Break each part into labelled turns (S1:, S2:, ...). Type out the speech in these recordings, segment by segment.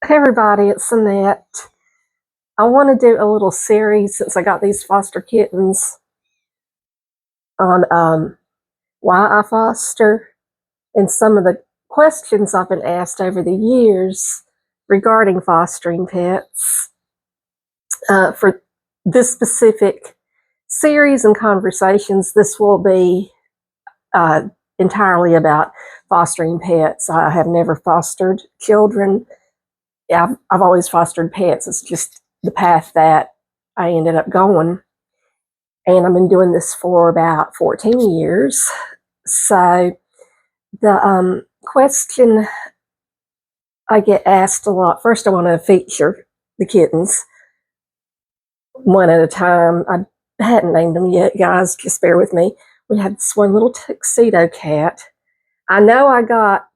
S1: Hey everybody, it's Annette. I want to do a little series since I got these foster kittens on why I foster and some of the questions I've been asked over the years regarding fostering pets. For this specific series and conversations, this will be uh, entirely about fostering pets. I have never fostered children. I've always fostered pets. It's just the path that I ended up going. And I've been doing this for about 14 years. So the question I get asked a lot, first I want to feature the kittens one at a time. I hadn't named them yet, guys, just bear with me. We had this one little tuxedo cat. I know I got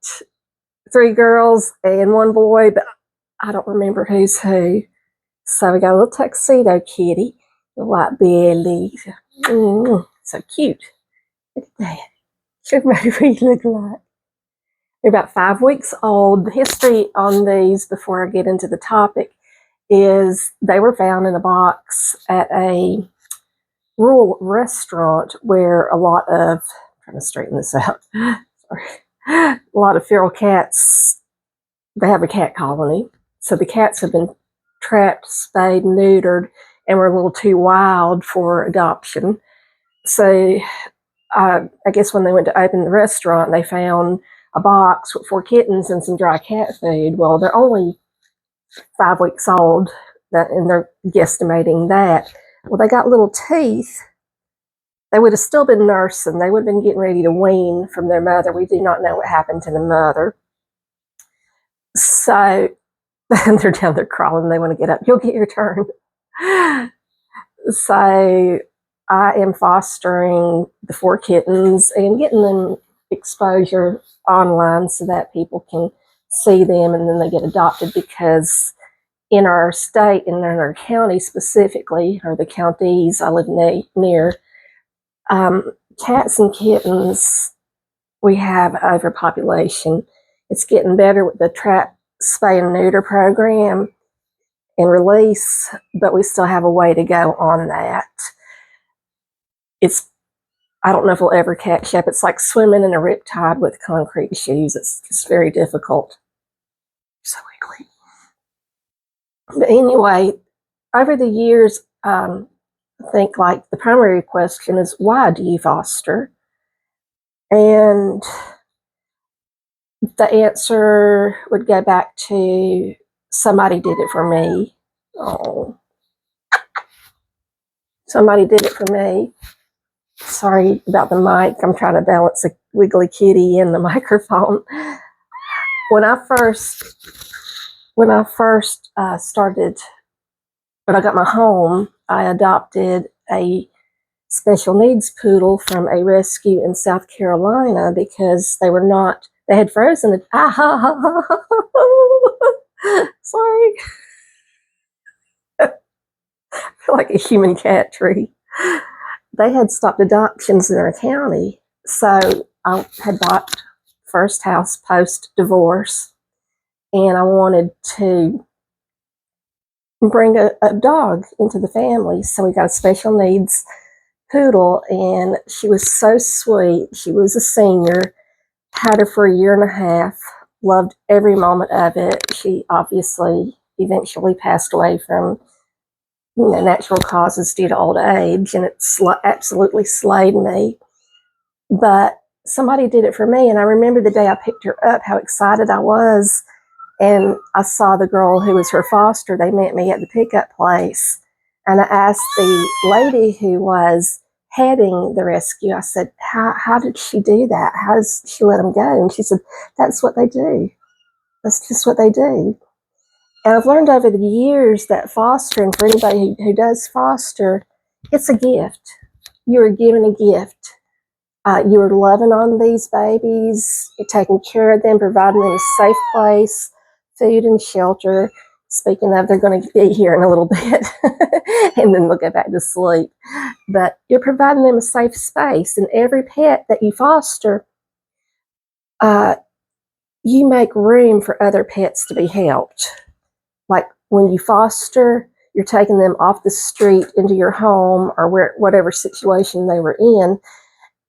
S1: 3 girls and 1 boy, but I don't remember who's who. So we got a little tuxedo kitty, the white belly. So cute. Look at that. Show everybody what you look like. They're about 5 weeks old. The history on these, before I get into the topic, is they were found in a box at a rural restaurant where a lot of, I'm trying to straighten this out, sorry, a lot of feral cats, they have a cat colony. So the cats have been trapped, spayed, neutered, and were a little too wild for adoption. So I guess when they went to open the restaurant, they found a box with 4 kittens and some dry cat food. Well, they're only 5 weeks old, and they're guesstimating that. Well, they got little teeth. They would have still been nursing. They would have been getting ready to wean from their mother. We do not know what happened to the mother. So they're down there crawling. They want to get up. You'll get your turn. So I am fostering the 4 kittens and getting them exposure online so that people can see them and then they get adopted, because in our state and in our county specifically, or the counties I live near, cats and kittens, we have overpopulation. It's getting better with the trap, spay, and neuter program and release, but we still have a way to go on that. I don't know if we'll ever catch up. It's like swimming in a riptide with concrete shoes. It's very difficult. So ugly. But anyway, over the years, I think like the primary question is, why do you foster? And the answer would go back to, somebody did it for me. Oh, somebody did it for me. Sorry about the mic. I'm trying to balance a wiggly kitty and the microphone. When I first started, when I got my home, I adopted a special needs poodle from a rescue in South Carolina because they had frozen it. Sorry. I feel like a human cat tree. They had stopped adoptions in our county. So I had bought first house post-divorce, and I wanted to bring a dog into the family. So we got a special needs poodle, and she was so sweet. She was a senior, had her for a year and a half, loved every moment of it. She obviously eventually passed away from natural causes due to old age, and it absolutely slayed me. But somebody did it for me, and I remember the day I picked her up, how excited I was. And I saw the girl who was her foster. They met me at the pickup place. And I asked the lady who was heading the rescue, I said, how did she do that? How does she let them go? And she said, that's what they do. That's just what they do. And I've learned over the years that fostering, for anybody who does foster, it's a gift. You are given a gift. You are loving on these babies. You're taking care of them, providing them a safe place, food and shelter. Speaking of, they're going to be here in a little bit and then they'll go back to sleep. But you're providing them a safe space. And every pet that you foster, you make room for other pets to be helped. like when you foster, you're taking them off the street into your home or whatever situation they were in,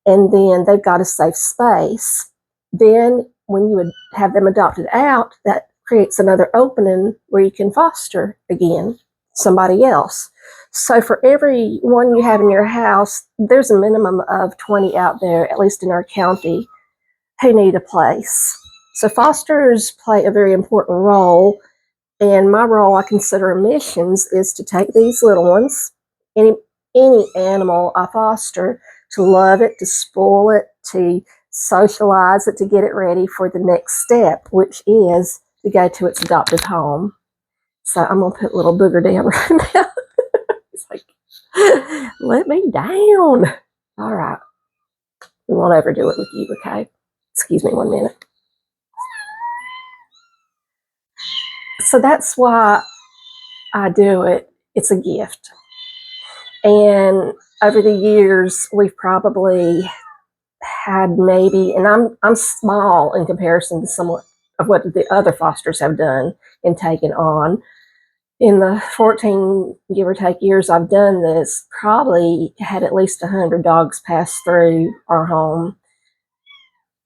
S1: and then they've got a safe space. Then when you would have them adopted out, that creates another opening where you can foster again somebody else. So for every one you have in your house, there's a minimum of 20 out there, at least in our county, who need a place. So fosters play a very important role, and my role, I consider missions, is to take these little ones, any animal I foster, to love it, to spoil it, to socialize it, to get it ready for the next step, which is to go to its adoptive home. So I'm going to put little Booger down right now. It's like, let me down. All right. We won't overdo it with you, okay? Excuse me 1 minute. So that's why I do it. It's a gift. And over the years, we've probably had maybe, and I'm small in comparison to some of what the other fosters have done and taken on. In the 14, give or take, years I've done this, probably had at least 100 dogs pass through our home,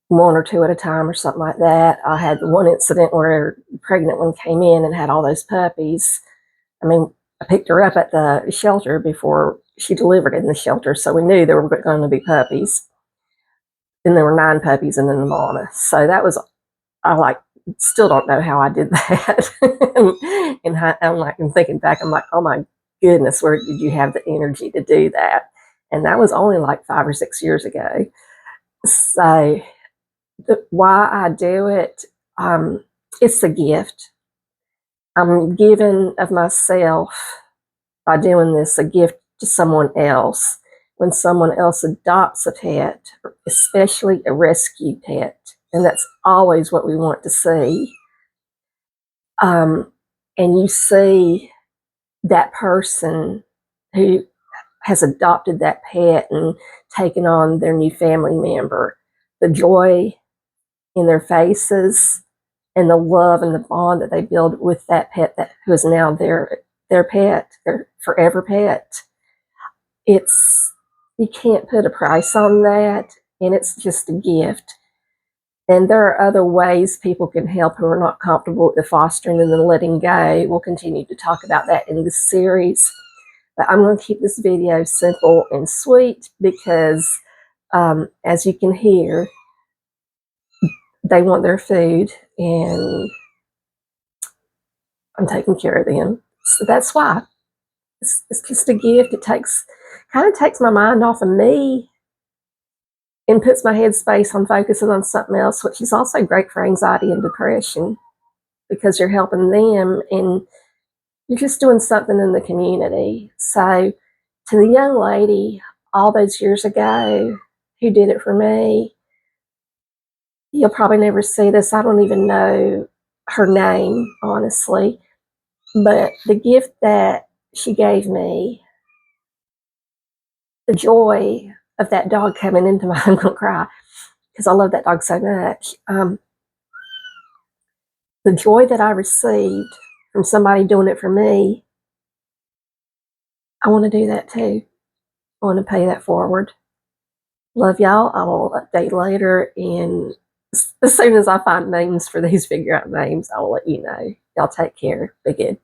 S1: 1 or 2 at a time or something like that. I had one incident where a pregnant one came in and had all those puppies. I mean, I picked her up at the shelter before she delivered in the shelter, so we knew there were going to be puppies. And there were 9 puppies and then the mama. So that was, I still don't know how I did that. and I'm thinking back, I'm like, oh my goodness, where did you have the energy to do that? And that was only like 5 or 6 years ago. So why I do it, it's a gift. I'm giving of myself by doing this, a gift to someone else. When someone else adopts a pet, especially a rescue pet, and that's always what we want to see, and you see that person who has adopted that pet and taken on their new family member, the joy in their faces and the love and the bond that they build with that pet who is now their pet, their forever pet. You can't put a price on that, and it's just a gift. And there are other ways people can help who are not comfortable with the fostering and the letting go. We'll continue to talk about that in this series. But I'm going to keep this video simple and sweet because, as you can hear, they want their food, and I'm taking care of them. So that's why. It's just a gift. It kind of takes my mind off of me and puts my headspace on focusing on something else, which is also great for anxiety and depression because you're helping them and you're just doing something in the community. So to the young lady all those years ago who did it for me, you'll probably never see this. I don't even know her name, honestly. But the gift that she gave me, the joy of that dog coming into my, I'm going to cry because I love that dog so much. The joy that I received from somebody doing it for me, I want to do that too. I want to pay that forward. Love y'all. I will update later, and as soon as I find names for these figure out names, I will let you know. Y'all take care. Be good.